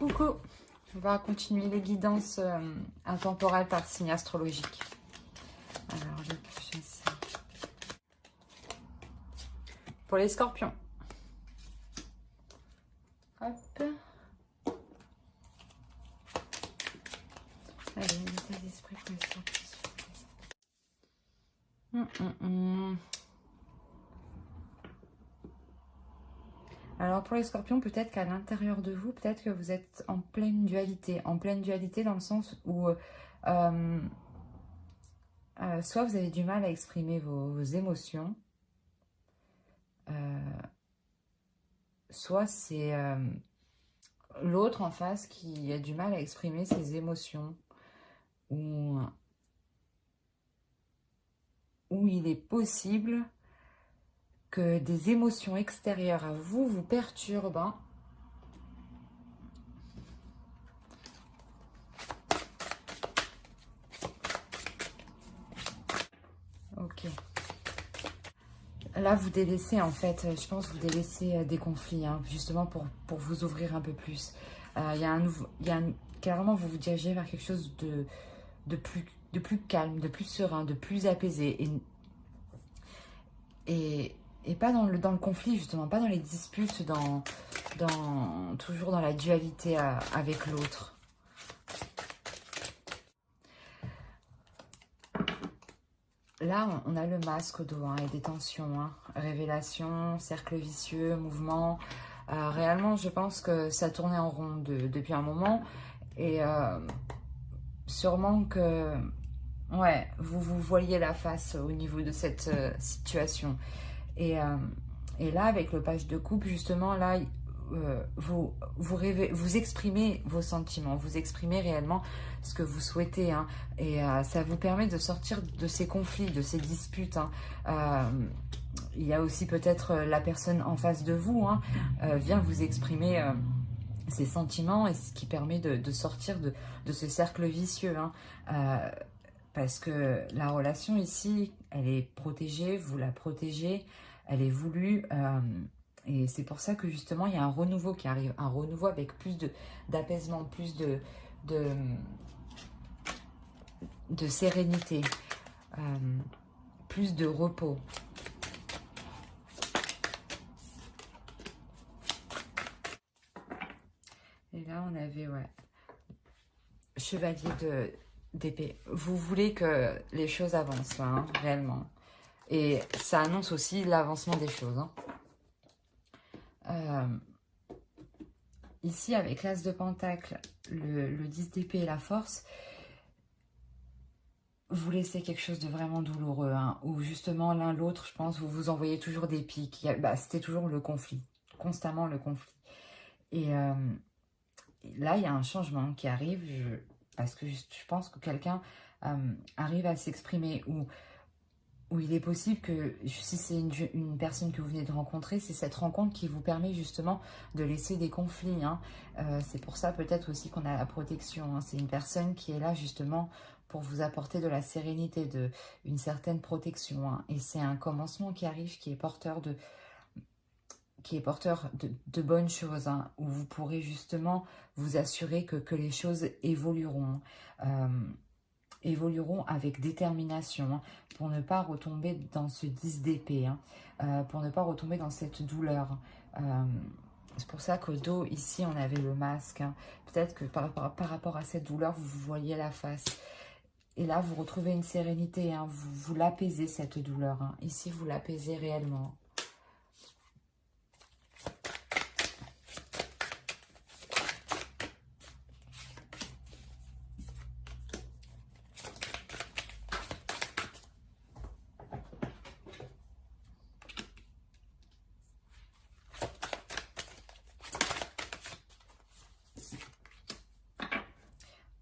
Coucou, on va continuer les guidances intemporelles par signe astrologique. Alors, le prochain signe. Pour les scorpions. Hop. Allez, l'état d'esprit pour les scorpions. Alors pour les scorpions, peut-être qu'à l'intérieur de vous, peut-être que vous êtes en pleine dualité dans le sens où soit vous avez du mal à exprimer vos émotions, soit c'est l'autre en face qui a du mal à exprimer ses émotions, ou il est possible que des émotions extérieures à vous vous perturbent. Hein. Ok. Là, vous délaissez, en fait, je pense, vous délaissez des conflits, hein, justement pour vous ouvrir un peu plus. Carrément, vous vous dirigez vers quelque chose de plus calme, de plus serein, de plus apaisé. Et pas dans le conflit, justement, pas dans les disputes, toujours dans la dualité avec l'autre. Là, on a le masque au dos, hein, et des tensions, hein, révélation, cercle vicieux, mouvement. Réellement, je pense que ça tournait en rond depuis un moment. Et sûrement que, ouais, vous voyez la face au niveau de cette situation. Et là, avec le page de coupe, justement, là, vous exprimez vos sentiments, vous exprimez réellement ce que vous souhaitez, hein, et ça vous permet de sortir de ces conflits, de ces disputes. Hein. Il y a aussi peut-être la personne en face de vous, hein, vient vous exprimer ses sentiments, et ce qui permet de sortir de ce cercle vicieux. Hein. Parce que la relation ici, elle est protégée, vous la protégez, elle est voulue. Et c'est pour ça que justement, il y a un renouveau qui arrive. Un renouveau avec plus d'apaisement, plus de sérénité, plus de repos. Et là, on avait, ouais, chevalier d'épée. Vous voulez que les choses avancent, là, hein, réellement. Et ça annonce aussi l'avancement des choses. Hein. Ici, avec l'As de Pentacle, le 10 d'épée et la force, vous laissez quelque chose de vraiment douloureux, hein, où justement, l'un l'autre, je pense, vous vous envoyez toujours des pics. C'était toujours le conflit, constamment le conflit. Et là, il y a un changement qui arrive, parce que je pense que quelqu'un arrive à s'exprimer, où il est possible que, si c'est une personne que vous venez de rencontrer, c'est cette rencontre qui vous permet justement de laisser des conflits. Hein. C'est pour ça peut-être aussi qu'on a la protection. Hein. C'est une personne qui est là justement pour vous apporter de la sérénité, une certaine protection. Hein. Et c'est un commencement qui arrive, qui est porteur de bonnes choses, hein, où vous pourrez justement vous assurer que les choses évolueront. Évolueront avec détermination, hein, pour ne pas retomber dans ce 10 d'épée, hein, pour ne pas retomber dans cette douleur. C'est pour ça qu'au dos, ici, on avait le masque. Hein. Peut-être que par rapport à cette douleur, vous voyez la face. Et là, vous retrouvez une sérénité. Hein, vous l'apaisez, cette douleur. Hein. Ici, vous l'apaisez réellement.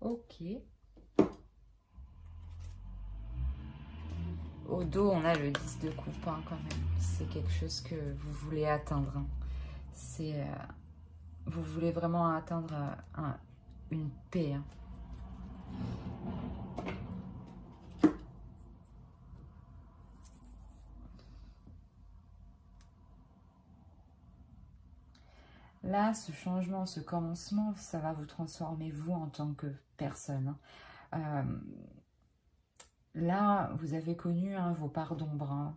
Ok. Au dos, on a le 10 de coupe, hein, quand même. C'est quelque chose que vous voulez atteindre. Hein. C'est... vous voulez vraiment atteindre une paix. Hein. là, ce changement, ce commencement, ça va vous transformer vous en tant que personne. Là, vous avez connu vos parts d'ombre,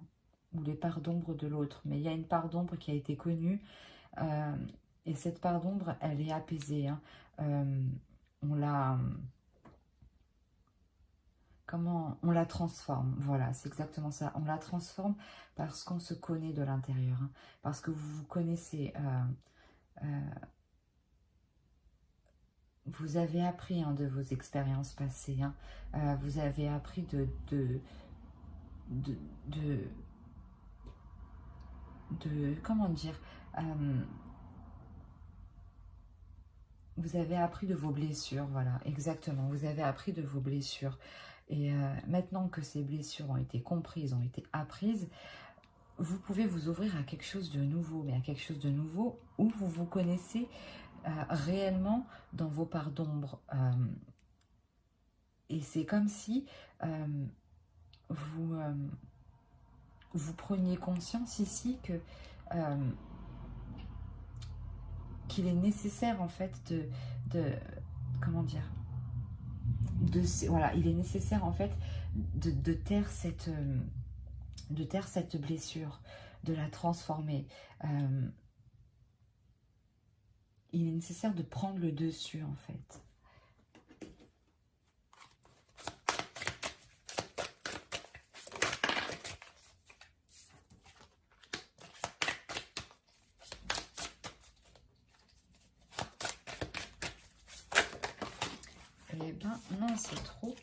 ou les parts d'ombre de l'autre. Mais il y a une part d'ombre qui a été connue. Et cette part d'ombre, elle est apaisée. On la... on la transforme, voilà, c'est exactement ça. On la transforme parce qu'on se connaît de l'intérieur, parce que vous vous connaissez. Vous avez appris de vos expériences passées. Vous avez appris comment dire, vous avez appris de vos blessures, voilà, exactement. Vous avez appris de vos blessures. Et maintenant que ces blessures ont été comprises, ont été apprises, vous pouvez vous ouvrir à quelque chose de nouveau, mais à quelque chose de nouveau où vous vous connaissez réellement dans vos parts d'ombre. Et c'est comme si vous preniez conscience ici que qu'il est nécessaire en fait comment dire, voilà, il est nécessaire en fait de taire cette blessure, de la transformer. Il est nécessaire de prendre le dessus en fait. Eh ben non, c'est trop.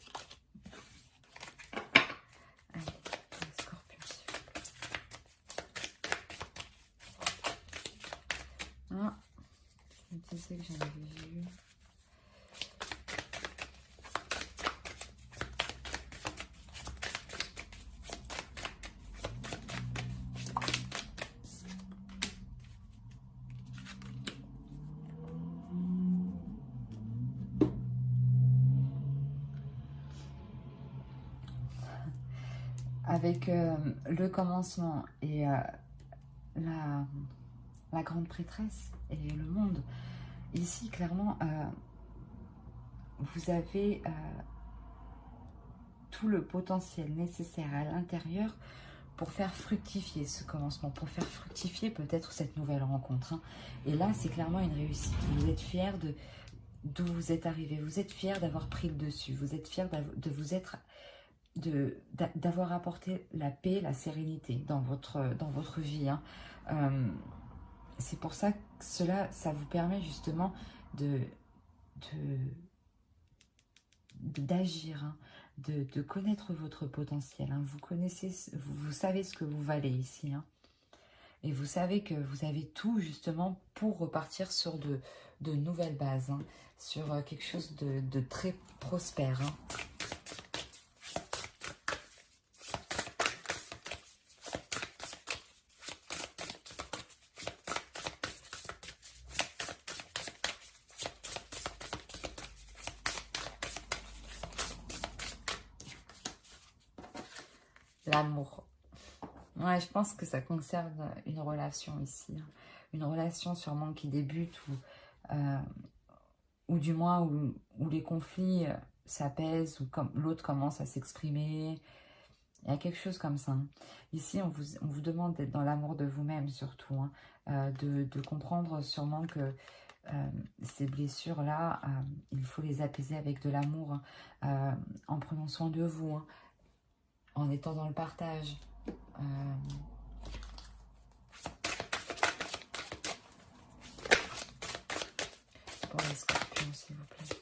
Allez, les scorpions, s'il vous plaît. Ah, je me disais que j'en avais vu. Avec le commencement et la grande prêtresse et le monde, ici clairement vous avez tout le potentiel nécessaire à l'intérieur pour faire fructifier ce commencement, pour faire fructifier peut-être cette nouvelle rencontre. Et là, c'est clairement une réussite. Vous êtes fiers d'où vous êtes arrivé. Vous êtes fiers d'avoir pris le dessus. Vous êtes fiers d'avoir apporté la paix, la sérénité dans votre vie. C'est pour ça que ça vous permet justement d'agir, de connaître votre potentiel. Vous savez ce que vous valez ici. Et vous savez que vous avez tout justement pour repartir sur de nouvelles bases, sur quelque chose de très prospère. L'amour. Ouais, je pense que ça concerne une relation ici. Une relation sûrement qui débute ou du moins où les conflits s'apaisent, ou comme l'autre commence à s'exprimer. Il y a quelque chose comme ça. Ici, on vous demande d'être dans l'amour de vous-même surtout. De comprendre sûrement que ces blessures-là, il faut les apaiser avec de l'amour, en prenant soin de vous, en étant dans le partage. Pour les scorpions, s'il vous plaît.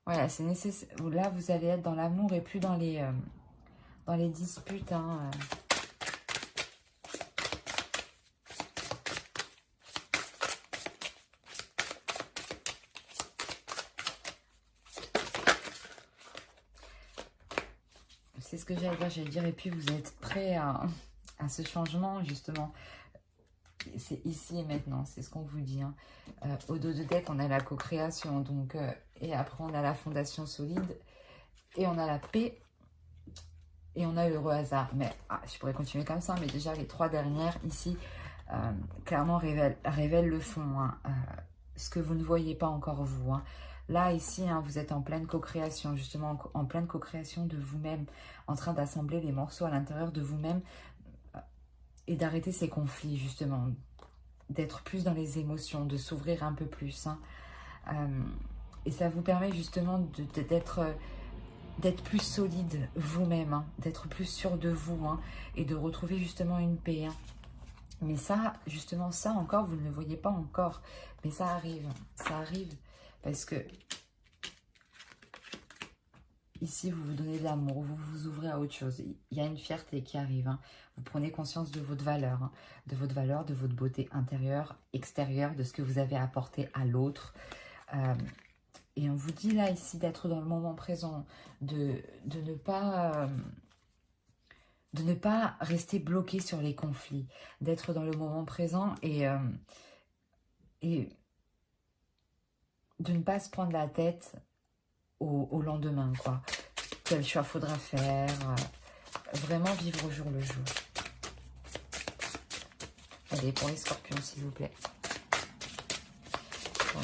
Voilà, c'est nécessaire. Là, vous allez être dans l'amour et plus dans les disputes. C'est ce que j'allais dire. Et puis, vous êtes prêts à ce changement, justement. C'est ici et maintenant, c'est ce qu'on vous dit. Au dos de deck, on a la co-création. Donc, et après, on a la fondation solide. Et on a la paix. Et on a l'heureux hasard. Mais je pourrais continuer comme ça. Mais déjà, les 3 dernières, ici, clairement révèle le fond, hein, ce que vous ne voyez pas encore vous. Hein. Là, ici, hein, vous êtes en pleine co-création, justement en pleine co-création de vous-même, en train d'assembler les morceaux à l'intérieur de vous-même et d'arrêter ces conflits, justement, d'être plus dans les émotions, de s'ouvrir un peu plus. Hein. Et ça vous permet justement d'être plus solide vous-même, hein, d'être plus sûr de vous, hein, et de retrouver justement une paix. Hein. Mais ça, justement, ça encore, vous ne le voyez pas encore. Mais ça arrive parce que ici, vous vous donnez de l'amour, vous vous ouvrez à autre chose. Il y a une fierté qui arrive. Hein. Vous prenez conscience de votre valeur, hein, de votre beauté intérieure, extérieure, de ce que vous avez apporté à l'autre. Et on vous dit là, ici, d'être dans le moment présent, de ne pas rester bloqué sur les conflits, d'être dans le moment présent et de ne pas se prendre la tête au lendemain, quoi. Quel choix faudra faire, vraiment vivre au jour le jour. Allez, pour les scorpions, s'il vous plaît. Bon.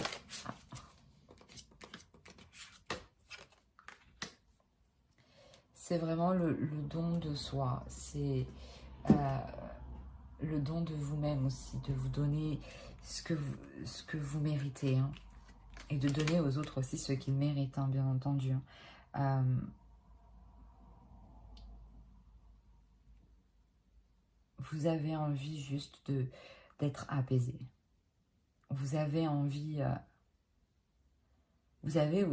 C'est vraiment le don de soi, c'est le don de vous-même aussi, de vous donner ce que vous méritez, hein, et de donner aux autres aussi ce qu'ils méritent, hein, bien entendu. Hein. Vous avez envie juste d'être apaisé. Vous avez envie... vous avez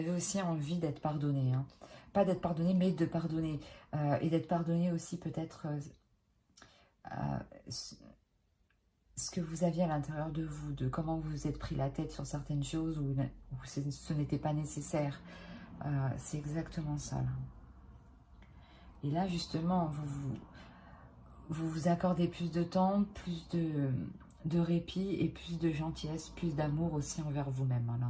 aussi envie d'être pardonné. Hein. Pas d'être pardonné, mais de pardonner. Et d'être pardonné aussi peut-être ce que vous aviez à l'intérieur de vous, de comment vous vous êtes pris la tête sur certaines choses où ce n'était pas nécessaire. C'est exactement ça. Là. Et là, justement, vous vous accordez plus de temps, plus de répit et plus de gentillesse, plus d'amour aussi envers vous-même. Voilà.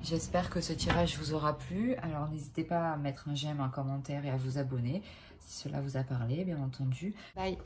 J'espère que ce tirage vous aura plu. Alors, n'hésitez pas à mettre un j'aime, un commentaire et à vous abonner si cela vous a parlé, bien entendu. Bye!